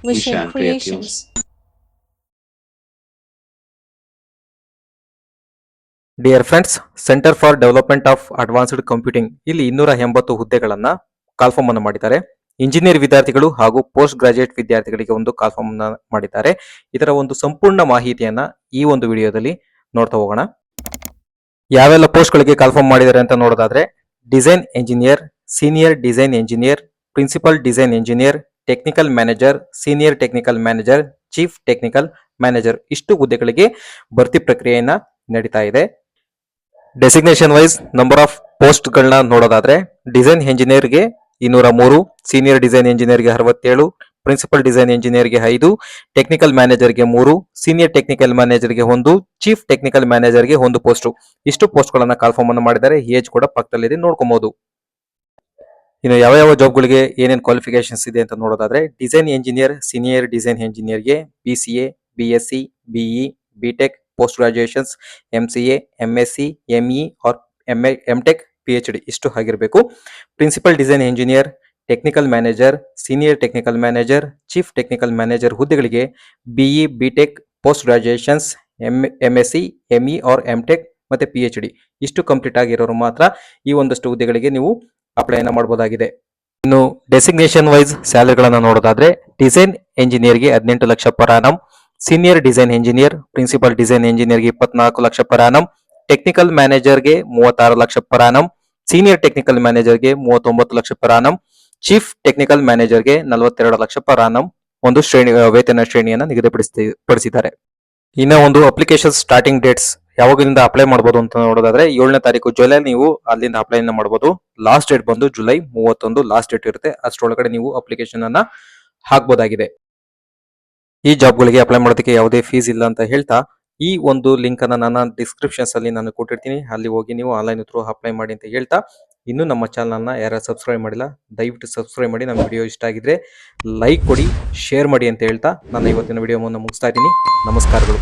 Vishan Creations. Dear friends, centre for development of advanced computing ಇಲ್ಲಿ 280 ಹುದ್ದೆಗಳನ್ನ ಕಾಲ್ಫಾರ್ಮ್ ಅನ್ನು ಮಾಡಿದ್ದಾರೆ. Engineer ವಿದ್ಯಾರ್ಥಿಗಳು ಹಾಗೂ ಪೋಸ್ಟ್ ಗ್ರಾಜುಯೇಟ್ ವಿದ್ಯಾರ್ಥಿಗಳಿಗೆ ಒಂದು ಕಾಲ್ಫಾರ್ಮ್ ಅನ್ನ ಮಾಡಿದ್ದಾರೆ. ಇದರ ಒಂದು ಸಂಪೂರ್ಣ ಮಾಹಿತಿಯನ್ನ ಈ ಒಂದು ವಿಡಿಯೋದಲ್ಲಿ ನೋಡ್ತಾ ಹೋಗೋಣ. ಯಾವೆಲ್ಲ ಪೋಸ್ಟ್ ಗಳಿಗೆ ಕಾಲ್ಫಾರ್ಮ್ ಮಾಡಿದ್ದಾರೆ ಅಂತ ನೋಡೋದಾದ್ರೆ, design engineer, senior design engineer, principal design engineer, technical manager, senior technical manager, chief technical manager ಇಷ್ಟು ಹುದ್ದೆಗಳಿಗೆ ಭರ್ತಿ ಪ್ರಕ್ರಿಯೆಯನ್ನ ನಡೀತಾ ಇದೆ. Designation wise number of post ಗಳನ್ನ ನೋಡೋದಾದ್ರೆ, ಡಿಸೈನ್ ಎಂಜಿನಿಯರ್ ಗೆ 203, ಸೀನಿಯರ್ ಡಿಸೈನ್ ಎಂಜಿನಿಯರ್ ಗೆ 67, ಪ್ರಿನ್ಸಿಪಲ್ ಡಿಸೈನ್ ಎಂಜಿನಿಯರ್ ಗೆ 5, ಟೆಕ್ನಿಕಲ್ ಮ್ಯಾನೇಜರ್ ಗೆ 3, ಸೀನಿಯರ್ ಟೆಕ್ನಿಕಲ್ ಮ್ಯಾನೇಜರ್ ಗೆ 1, ಚೀಫ್ ಟೆಕ್ನಿಕಲ್ ಮ್ಯಾನೇಜರ್ ಗೆ 1 ಪೋಸ್ಟ್. ಇಷ್ಟು ಪೋಸ್ಟ್ ಗಳನ್ನ ಕಾಲ್ಫಾರ್ಮ್ ಅನ್ನು ಮಾಡಿದ್ದಾರೆ. ಏಜ್ ಕೂಡ ಪಕ್ಕದಲ್ಲಿದೆ, ನೋಡ್ಕೊಬಹುದು. ಇನ್ನು ಯಾವ ಜಾಬ್ ಗಳಿಗೆ ಏನೇನು ಕ್ವಾಲಿಫಿಕೇಶನ್ಸ್ ಇದೆ ಅಂತ ನೋಡೋದಾದ್ರೆ, design engineer, senior design engineer ಗೆ BCA, BSc, BE, BTech, post graduations, MCA, MSc, ME or MTech, PhD ಇಷ್ಟು ಆಗಿರಬೇಕು. Principal design engineer, technical manager, senior technical manager, chief technical manager ಹುದ್ದೆಗಳಿಗೆ BE, BTech, post graduations, MSc, ME or MTech ಮತ್ತೆ PhD ಇಷ್ಟು complete ಆಗಿರೋರು ಮಾತ್ರ ಈ ಒಂದಷ್ಟು ಹುದ್ದೆಗಳಿಗೆ ನೀವು ಅಪ್ಲೈ ಮಾಡಬಹುದಾಗಿದೆ. ಇನ್ನು ಡೆಸಿಗ್ನೇಷನ್ ವೈಸ್ ಸ್ಯಾಲರಿಗಳನ್ನ ನೋಡೋದಾದ್ರೆ, ಡಿಸೈನ್ ಎಂಜಿನಿಯರ್ ಗೆ 18 lakh per annum, senior design engineer, principal design engineer ಗೆ 24 lakh per annum, technical manager ಗೆ 36 lakh per annum, senior technical manager ಗೆ 39 lakh per annum, chief technical manager ಗೆ 42 ಲಕ್ಷ ಪರ್ ಆನಮ್ ಒಂದು ವೇತನ ಶ್ರೇಣಿಯನ್ನ ನಿಗದಿಪಡಿಸಿದ್ದಾರೆ. ಇನ್ನ ಒಂದು ಅಪ್ಲಿಕೇಶನ್ ಸ್ಟಾರ್ಟಿಂಗ್ ಡೇಟ್ಸ್ ಯಾವಾಗಿಂದ ಅಪ್ಲೈ ಮಾಡಬಹುದು ಅಂತ ನೋಡೋದಾದ್ರೆ, 7ನೇ ತಾರೀಕು ಜುಲೈ ನೀವು ಅಲ್ಲಿಂದ ಅಪ್ಲೈ ಮಾಡಬಹುದು. ಲಾಸ್ಟ್ ಡೇಟ್ ಬಂದು ಜುಲೈ 31 ಲಾಸ್ಟ್ ಡೇಟ್ ಇರುತ್ತೆ. ಅಷ್ಟರೊಳಗಡೆ ನೀವು ಅಪ್ಲಿಕೇಶನ್ ಅನ್ನ ಹಾಕಬಹುದಾಗಿದೆ. ಈ ಜಾಬ್ ಗಳಿಗೆ ಅಪ್ಲೈ ಮಾಡೋದಕ್ಕೆ ಯಾವುದೇ ಫೀಸ್ ಇಲ್ಲ ಅಂತ ಹೇಳ್ತಾ, ಈ ಒಂದು ಲಿಂಕ್ ಅನ್ನ ನನ್ನ ಡಿಸ್ಕ್ರಿಪ್ಷನ್ಸ್ ಅಲ್ಲಿ ನಾನು ಕೊಟ್ಟಿರ್ತೀನಿ, ಅಲ್ಲಿ ಹೋಗಿ ನೀವು ಆನ್ಲೈನ್ ಥ್ರೂ ಅಪ್ಲೈ ಮಾಡಿ ಅಂತ ಹೇಳ್ತಾ, ಇನ್ನು ನಮ್ಮ ಚಾನಲ್ ಅನ್ನ ಯಾರು ಸಬ್ಸ್ಕ್ರೈಬ್ ಮಾಡಿಲ್ಲ ದಯವಿಟ್ಟು ಸಬ್ಸ್ಕ್ರೈಬ್ ಮಾಡಿ. ನಮ್ಮ ವಿಡಿಯೋ ಇಷ್ಟ ಆಗಿದ್ರೆ ಲೈಕ್ ಕೊಡಿ, ಶೇರ್ ಮಾಡಿ ಅಂತ ಹೇಳ್ತಾ ನನ್ನ ಇವತ್ತಿನ ವಿಡಿಯೋವನ್ನು ಮುಗಿಸ್ತಾ ಇದ್ದೀನಿ. ನಮಸ್ಕಾರಗಳು.